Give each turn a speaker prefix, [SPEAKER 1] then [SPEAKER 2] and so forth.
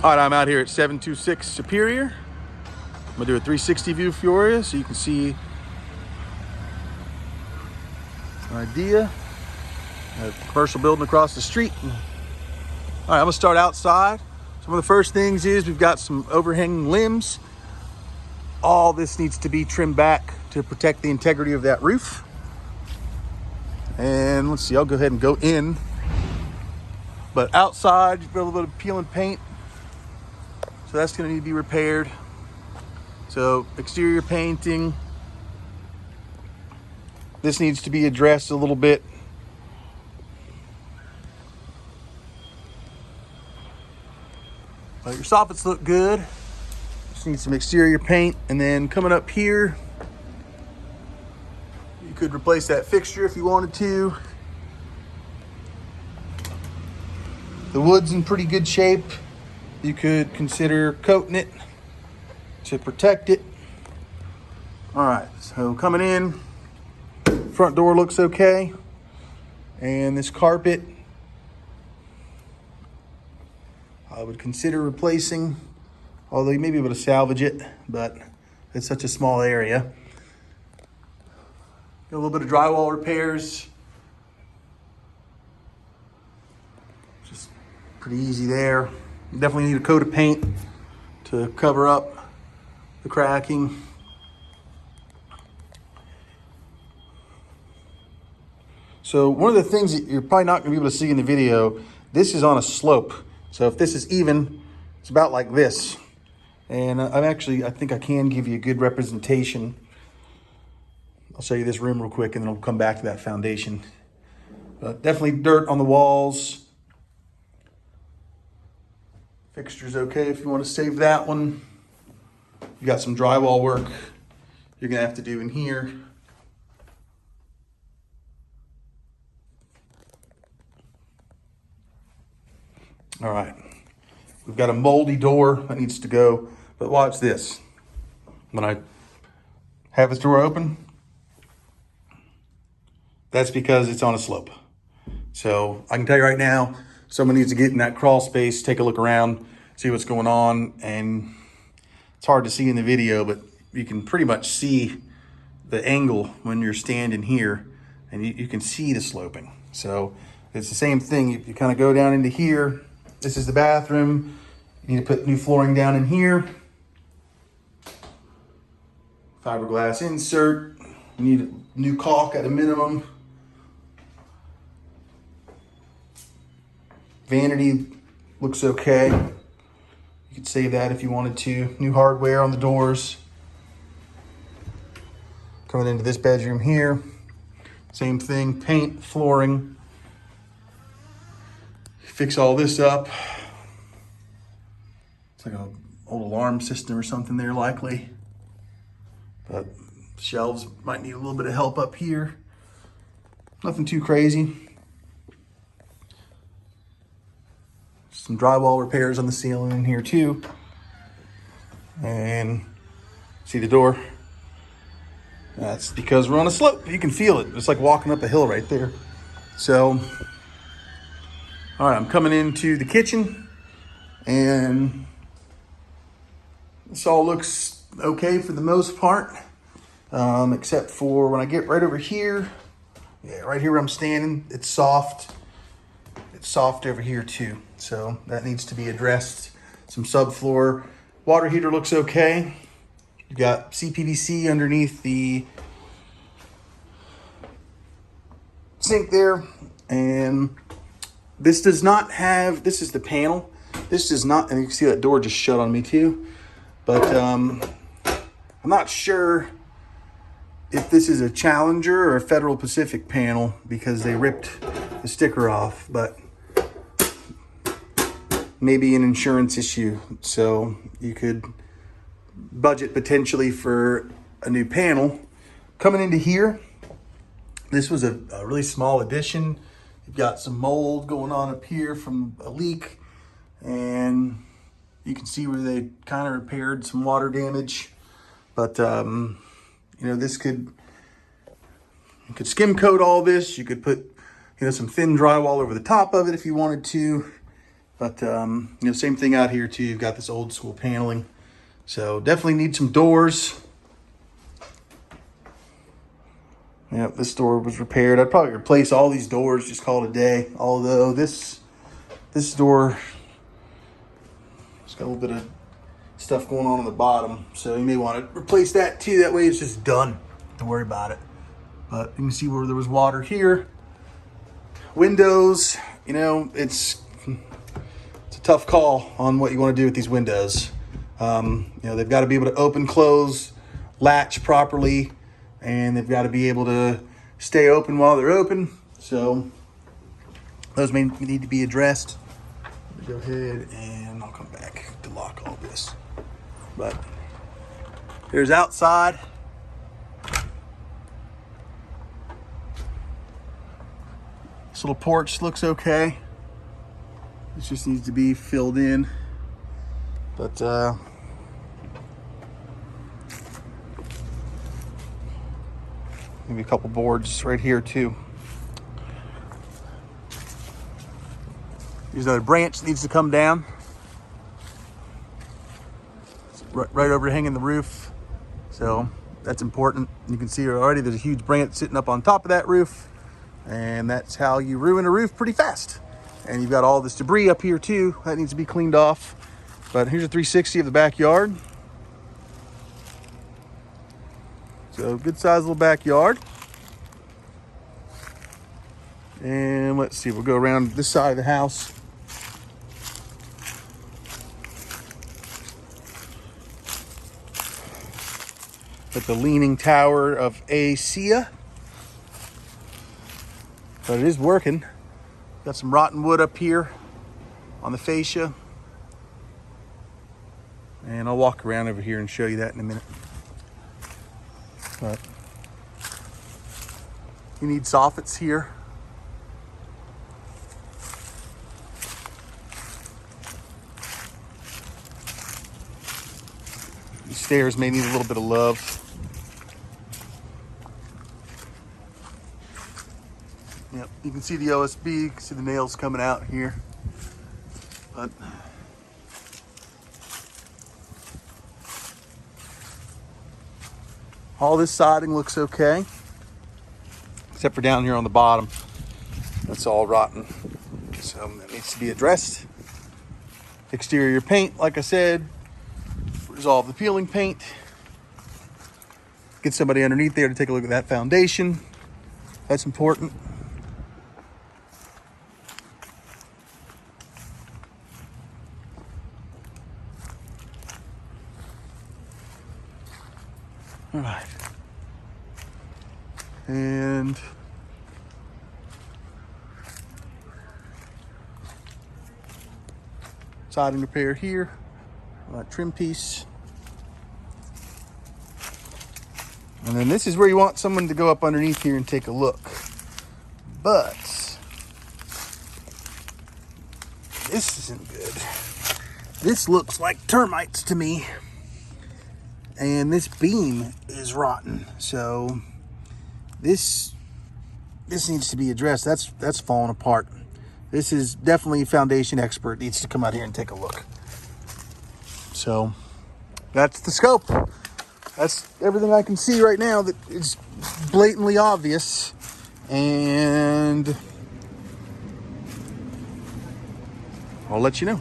[SPEAKER 1] All right, I'm out here at 726 Superior. I'm gonna do a 360 view for you so you can see an idea. A commercial building across the street. All right, I'm gonna start outside. So one of the first things is we've got some overhanging limbs. All this needs to be trimmed back to protect the integrity of that roof. And let's see, I'll go ahead and go in. But outside, you've got a little bit of peel and paint. So that's gonna need to be repaired. So exterior painting. This needs to be addressed a little bit. Your soffits look good. Just need some exterior paint. And then coming up here, you could replace that fixture if you wanted to. The wood's in pretty good shape. You could consider coating it to protect it. All right, so coming in, front door looks okay. And this carpet, I would consider replacing, although you may be able to salvage it, but it's such a small area. Got a little bit of drywall repairs. Just pretty easy there. You definitely need a coat of paint to cover up the cracking. So one of the things that you're probably not gonna be able to see in the video, this is on a slope. So if this is even, it's about like this. And I think I can give you a good representation. I'll show you this room real quick and then I'll come back to that foundation. Definitely dirt on the walls. Fixture's okay if you want to save that one. You got some drywall work you're gonna have to do in here. All right, we've got a moldy door that needs to go, but watch this. When I have this door open, that's because it's on a slope. So I can tell you right now, someone needs to get in that crawl space, take a look around, see what's going on. And it's hard to see in the video, but you can pretty much see the angle when you're standing here and you can see the sloping. So it's the same thing. You kind of go down into here. This is the bathroom. You need to put new flooring down in here. Fiberglass insert. You need a new caulk at a minimum. Vanity looks okay. You could save that if you wanted to. New hardware on the doors. Coming into this bedroom here. Same thing, paint, flooring. Fix all this up. It's like an old alarm system or something there likely. But shelves might need a little bit of help up here. Nothing too crazy. Some drywall repairs on the ceiling in here too. And see the door? That's because we're on a slope. You can feel it. It's like walking up a hill right there. So, all right, I'm coming into the kitchen and this all looks okay for the most part, except for when I get right over here. Yeah, right here where I'm standing, it's soft. It's soft over here too. So that needs to be addressed. Some subfloor. Water heater looks okay. You've got CPVC underneath the sink there. And this does not have, this is the panel. This does not, and you can see that door just shut on me too. But I'm not sure if this is a Challenger or a Federal Pacific panel because they ripped the sticker off, but maybe an insurance issue. So you could budget potentially for a new panel. Coming into here, this was a really small addition. You've got some mold going on up here from a leak, and you can see where they kind of repaired some water damage. But you know, this you could skim coat all this. You could put, you know, some thin drywall over the top of it if you wanted to. But same thing out here too. You've got this old school paneling. So definitely need some doors. Yeah, this door was repaired. I'd probably replace all these doors, just call it a day. Although this door, it's got a little bit of stuff going on the bottom. So you may want to replace that too. That way it's just done. Don't worry about it. But you can see where there was water here. Windows, it's a tough call on what you want to do with these windows. They've got to be able to open, close, latch properly, and they've got to be able to stay open while they're open. So those may need to be addressed. Go ahead and I'll come back to lock all this. But here's outside. This little porch looks okay. It just needs to be filled in. But maybe a couple boards right here too. There's another branch that needs to come down. It's right overhanging the roof. So that's important. You can see already there's a huge branch sitting up on top of that roof. And that's how you ruin a roof pretty fast. And you've got all this debris up here too. That needs to be cleaned off. But here's a 360 of the backyard. So good sized little backyard. And let's see, we'll go around this side of the house. At the Leaning Tower of ASEA. But it is working. Got some rotten wood up here on the fascia. And I'll walk around over here and show you that in a minute. But you need soffits here. These stairs may need a little bit of love. Yep, you can see the OSB, you can see the nails coming out here. But all this siding looks okay, except for down here on the bottom. That's all rotten. So that needs to be addressed. Exterior paint, like I said, resolve the peeling paint. Get somebody underneath there to take a look at that foundation. That's important. All right. And siding repair here. Trim piece. And then this is where you want someone to go up underneath here and take a look. But this isn't good. This looks like termites to me. And this beam is rotten. So this needs to be addressed. That's falling apart. This is definitely a foundation expert needs to come out here and take a look. So that's the scope. That's everything I can see right now that is blatantly obvious. And I'll let you know.